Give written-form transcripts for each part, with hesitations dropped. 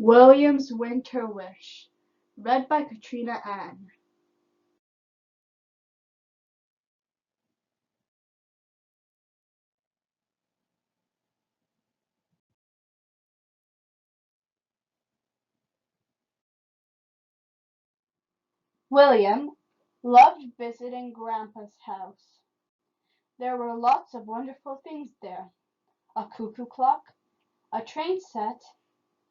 William's Winter Wish, read by Katrina Ann. William loved visiting Grandpa's house. There were lots of wonderful things there: a cuckoo clock, a train set,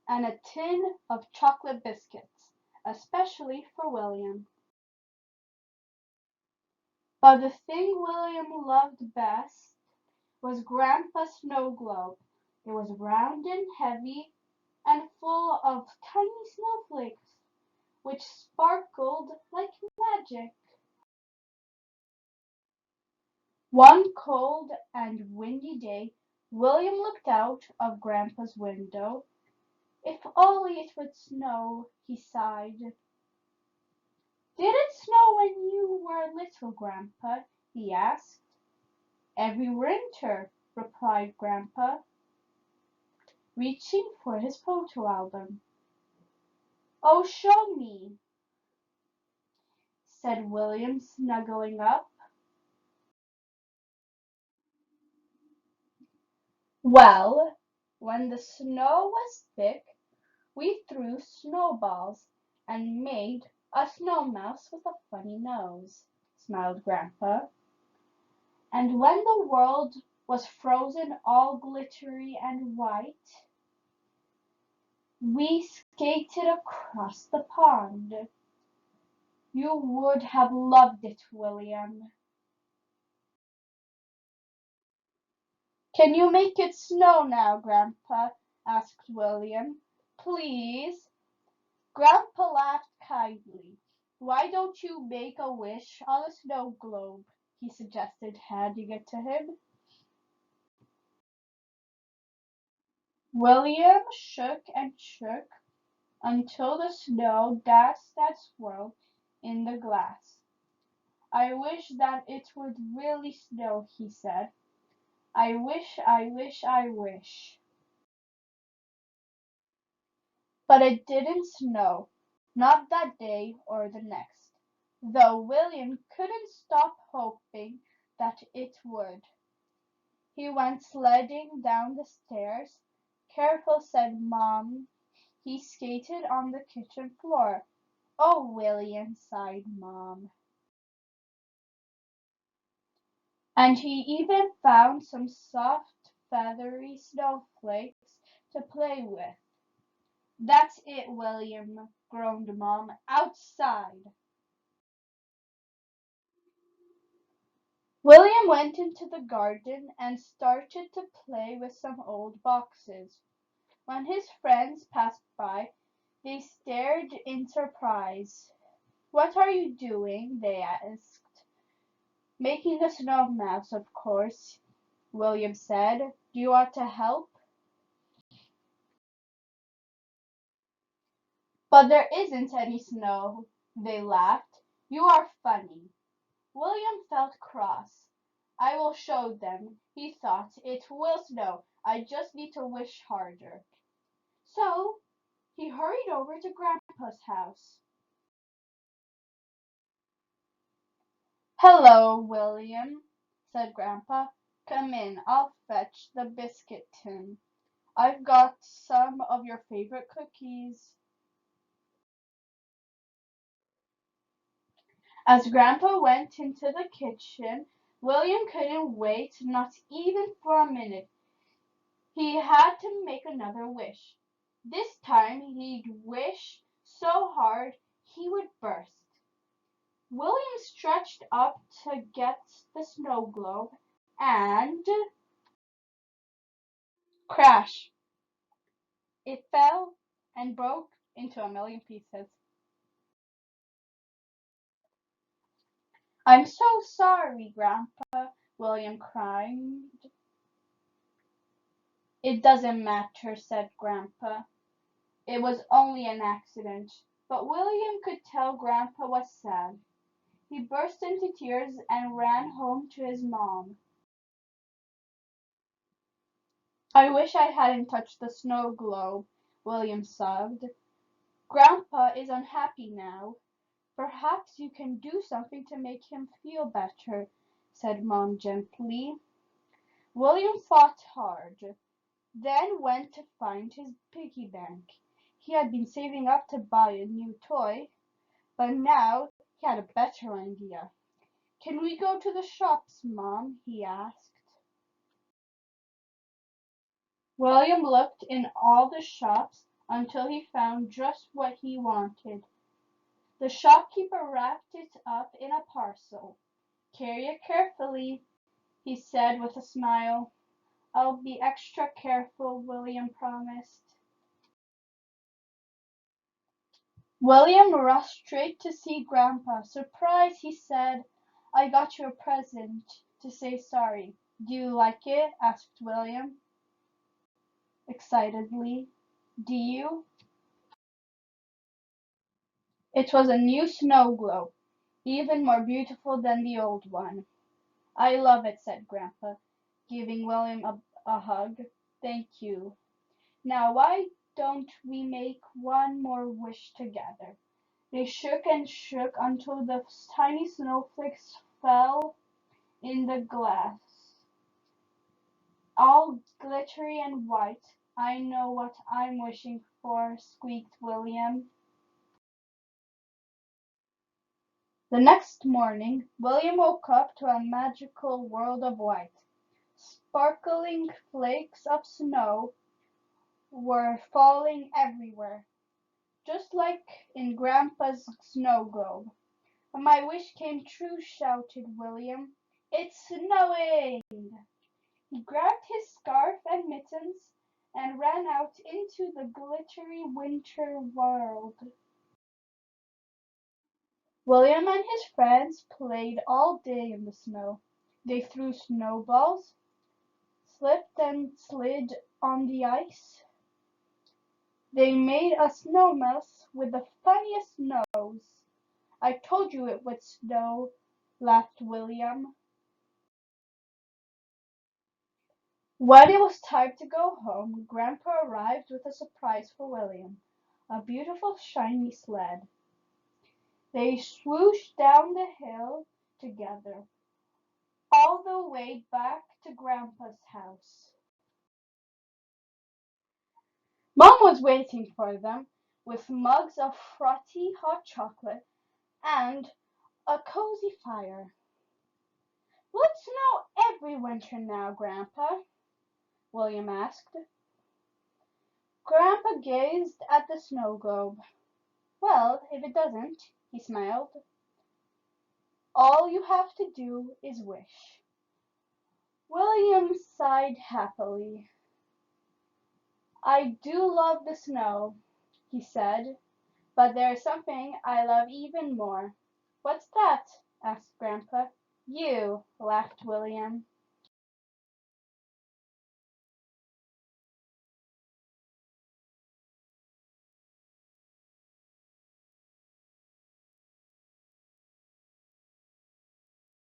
and a tin of chocolate biscuits, especially for William. But the thing William loved best was Grandpa's snow globe. It was round and heavy and full of tiny snowflakes, which sparkled like magic. One cold and windy day William looked out of Grandpa's window. If only it would snow, he sighed. Did it snow when you were little, Grandpa? He asked. Every winter, replied Grandpa, reaching for his photo album. Oh, show me, said William, snuggling up. Well, when the snow was thick, we threw snowballs and made a snow mouse with a funny nose, smiled Grandpa. And when the world was frozen all glittery and white, we skated across the pond. You would have loved it, William. Can you make it snow now, Grandpa? Asked William. Please? Grandpa laughed kindly. Why don't you make a wish on a snow globe? He suggested, handing it to him. William shook and shook until the snow danced and swirled in the glass. I wish that it would really snow, he said. I wish, I wish, I wish. But it didn't snow, not that day or the next, though William couldn't stop hoping that it would. He went sledding down the stairs. Careful, said Mom. He skated on the kitchen floor. Oh, William, sighed Mom. And he even found some soft, feathery snowflakes to play with. That's it, William, groaned Mom. Outside. William went into the garden and started to play with some old boxes. When his friends passed by, they stared in surprise. What are you doing? They asked. Making a snow mouse, of course, William said. Do you want to help? But there isn't any snow, they laughed. You are funny. William felt cross. I will show them, he thought. It will snow. I just need to wish harder. So he hurried over to Grandpa's house. Hello, William, said Grandpa. Come in, I'll fetch the biscuit tin. I've got some of your favorite cookies. As Grandpa went into the kitchen, William couldn't wait, not even for a minute. He had to make another wish. This time he'd wish so hard he would burst. William stretched up to get the snow globe and crash! It fell and broke into a million pieces. I'm so sorry, Grandpa, William cried. It doesn't matter, said Grandpa. It was only an accident. But William could tell Grandpa was sad. He burst into tears and ran home to his mom. I wish I hadn't touched the snow globe, William sobbed. Grandpa is unhappy now. Perhaps you can do something to make him feel better, said Mom gently. William thought hard, then went to find his piggy bank. He had been saving up to buy a new toy, but now he had a better idea. Can we go to the shops, Mom? He asked. William looked in all the shops until he found just what he wanted. The shopkeeper wrapped it up in a parcel. Carry it carefully, he said with a smile. I'll be extra careful, William promised. William rushed straight to see Grandpa. Surprise, he said. I got you a present to say sorry. Do you like it? Asked William excitedly. Do you? It was a new snow globe, even more beautiful than the old one. I love it, said Grandpa, giving William a hug. Thank you. Now why don't we make one more wish together? They shook and shook until the tiny snowflakes fell in the glass, all glittery and white. I know what I'm wishing for, squeaked William. The next morning, William woke up to a magical world of white. Sparkling flakes of snow were falling everywhere, just like in Grandpa's snow globe. My wish came true, shouted William. It's snowing! He grabbed his scarf and mittens and ran out into the glittery winter world. William and his friends played all day in the snow. They threw snowballs, slipped and slid on the ice. They made a snow mouse with the funniest nose. I told you it would snow, laughed William. When it was time to go home, Grandpa arrived with a surprise for William, a beautiful shiny sled. They swooshed down the hill together, all the way back to Grandpa's house. Mom was waiting for them with mugs of frothy hot chocolate and a cozy fire. Will it snow every winter now, Grandpa? William asked. Grandpa gazed at the snow globe. Well, if it doesn't, he smiled. All you have to do is wish. William sighed happily. I do love the snow, he said, but there is something I love even more. What's that? Asked Grandpa. You, laughed William.